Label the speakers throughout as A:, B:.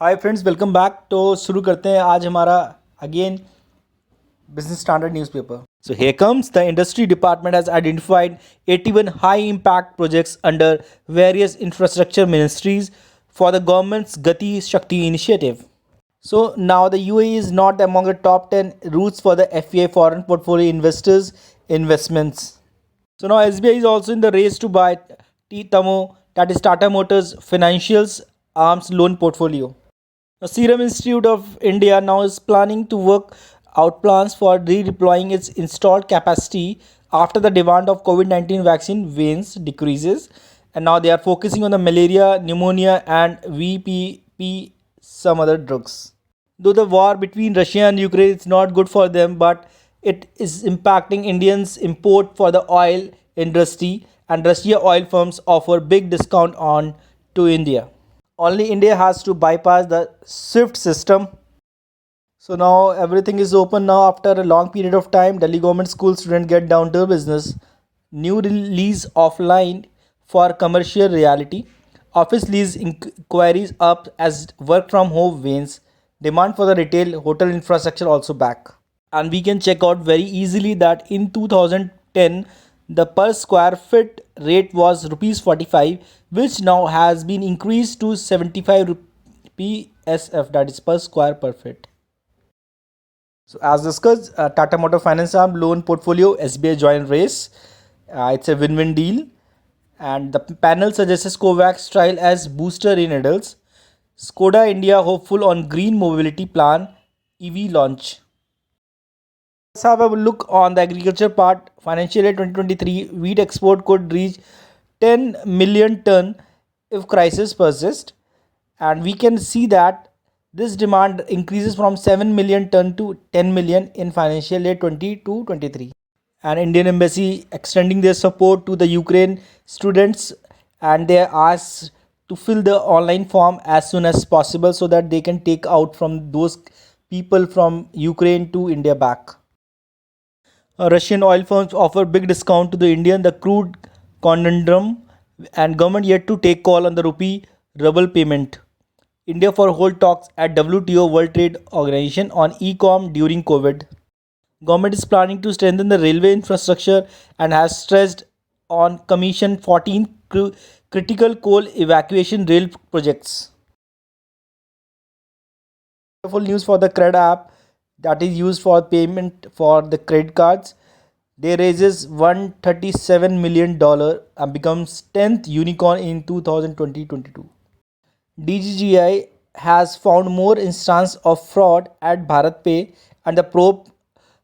A: Hi friends, welcome back. तो शुरू करते हैं आज हमारा again business standard newspaper. So here comes the industry department has identified 81 high impact projects under various infrastructure ministries for the government's Gati Shakti initiative. So now the UAE is not among the top 10 routes for the FPI foreign portfolio investors investments. So now SBI is also in the race to buy Tamo, that is Tata Motors Financials Arms Loan Portfolio. The Serum Institute of India now is planning to work out plans for redeploying its installed capacity after the demand of COVID-19 vaccine wanes decreases, and now they are focusing on the malaria, pneumonia, and VPP, some other drugs. Though the war between Russia and Ukraine is not good for them, but it is impacting Indians' import for the oil industry, and Russia oil firms offer big discount on to India. Only India has to bypass the SWIFT system. So now everything is open now after a long period of time. Delhi government school students get down to business. New release offline for commercial reality. Office lease inquiries up as work from home wanes. Demand for the retail hotel infrastructure also back. And we can check out very easily that in 2010 the per square foot rate was rupees 45, which now has been increased to 75 PSF, that is per square per foot. So as discussed, Tata Motor Finance Arm loan portfolio SBI joint race. It's a win-win deal, and the panel suggests Covax trial as booster in adults. Skoda India hopeful on green mobility plan EV launch. Let's have a look on the agriculture part. Financial year 2023 wheat export could reach 10 million ton if crisis persists, and we can see that this demand increases from 7 million ton to 10 million in financial year 22-23. And Indian embassy extending their support to the Ukraine students, and they are asked to fill the online form as soon as possible so that they can take out from those people from Ukraine to India back. Russian oil firms offer big discount to the Indian, the crude conundrum, and government yet to take call on the rupee ruble payment. India for hold talks at WTO World Trade Organization on e-com during COVID. Government is planning to strengthen the railway infrastructure and has stressed on commission 14 critical coal evacuation rail projects. Wonderful news for the credit app that is used for payment for the credit cards. They raises $137 million and becomes 10th unicorn in 2020-22. DGGI has found more instances of fraud at BharatPay, and the probe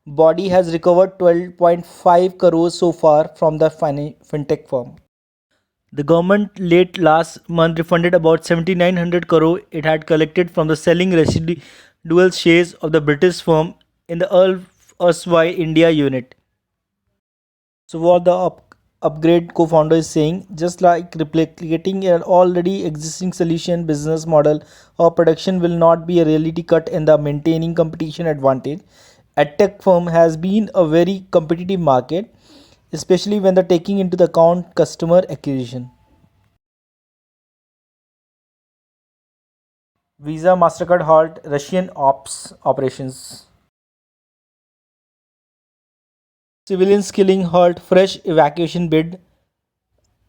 A: body has recovered 12.5 crores so far from the fintech firm. The government late last month refunded about 7,900 crore it had collected from the selling residual shares of the British firm in the erstwhile India unit. So what the upgrade co-founder is saying, just like replicating an already existing solution business model or production will not be a reality cut in the maintaining competition advantage. A tech firm has been a very competitive market, especially when they're taking into the account customer acquisition. Visa MasterCard halt Russian ops operations. Civilians killing halt fresh evacuation bid.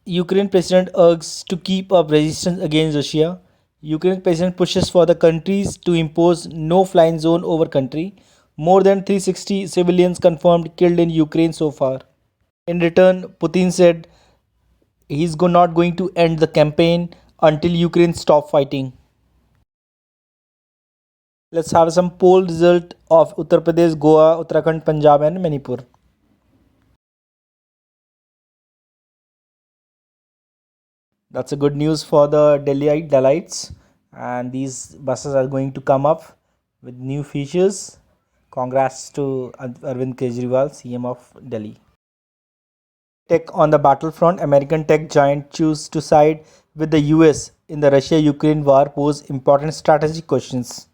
A: Ukraine president urges to keep up resistance against Russia. Ukraine president pushes for the countries to impose no-fly zone over country. More than 360 civilians confirmed killed in Ukraine so far. In return, Putin said he's not going to end the campaign until Ukraine stop fighting. Let's have some poll result of Uttar Pradesh, Goa, Uttarakhand, Punjab, and Manipur. That's a good news for the Delhiites, and these buses are going to come up with new features. Congrats to Arvind Kejriwal, CM of Delhi. Tech on the battlefront. American tech giant choose to side with the US in the Russia-Ukraine war pose important strategic questions.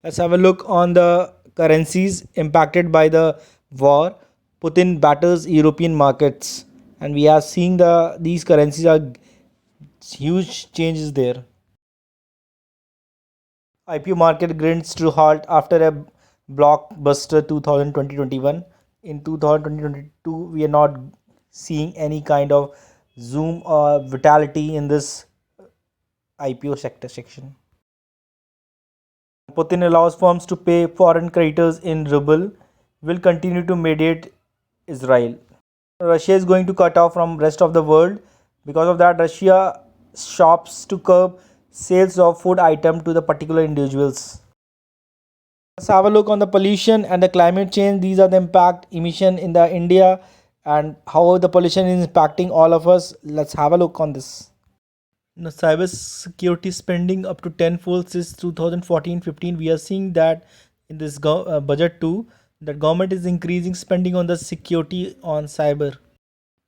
A: Let's have a look on the currencies impacted by the war. Putin batters European markets, and we are seeing these currencies are huge changes there. IPO market grinds to halt after a blockbuster 2020-21. In 2022, we are not seeing any kind of zoom or vitality in this IPO sector section. Putin allows firms to pay foreign creditors in ruble, will continue to mediate Israel. Russia is going to cut off from rest of the world. Because of that, Russia shops to curb sales of food item to the particular individuals. Let's have a look on the pollution and the climate change. These are the impact emission in the India and how the pollution is impacting all of us. Let's have a look on this. Now, cyber security spending up to tenfold since 2014-15. We are seeing that in this budget too, that government is increasing spending on the security on cyber.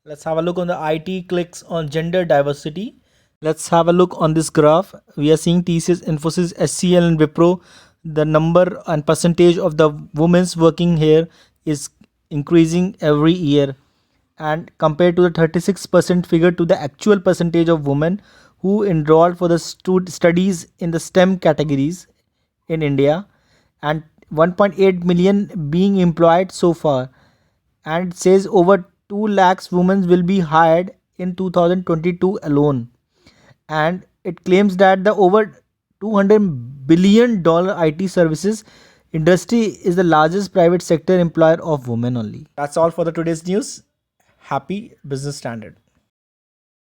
A: Let's have a look on the IT clicks on gender diversity. Let's have a look on this graph. We are seeing TCS, Infosys, SCL, and Wipro. The number and percentage of the women's working here is increasing every year. And compared to the 36% figure to the actual percentage of women who enrolled for the studies in the STEM categories in India, and 1.8 million being employed so far, and it says over 2 lakhs women will be hired in 2022 alone, and it claims that the over 200 billion dollar IT services industry is the largest private sector employer of women only. That's all for the today's news. Happy business standard.